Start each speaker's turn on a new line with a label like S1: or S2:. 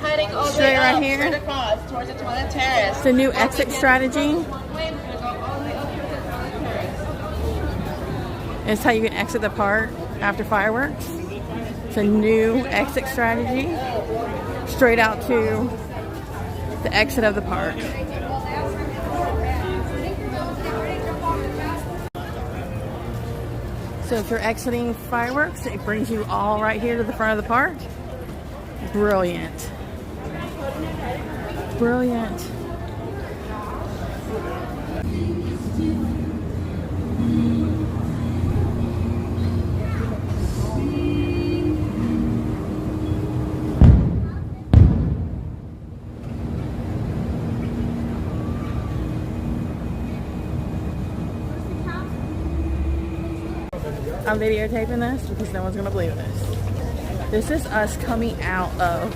S1: heading all the
S2: Straight
S1: way
S2: right
S1: up,
S2: here?
S1: straight across towards the toilet terrace.
S2: It's a new exit strategy. It's how you can exit the park after fireworks. It's a new exit strategy. Straight out to the exit of the park. So if you're exiting fireworks, it brings you all right here to the front of the park. Brilliant. Brilliant. I'm videotaping this because no one's gonna believe this. This is us coming out of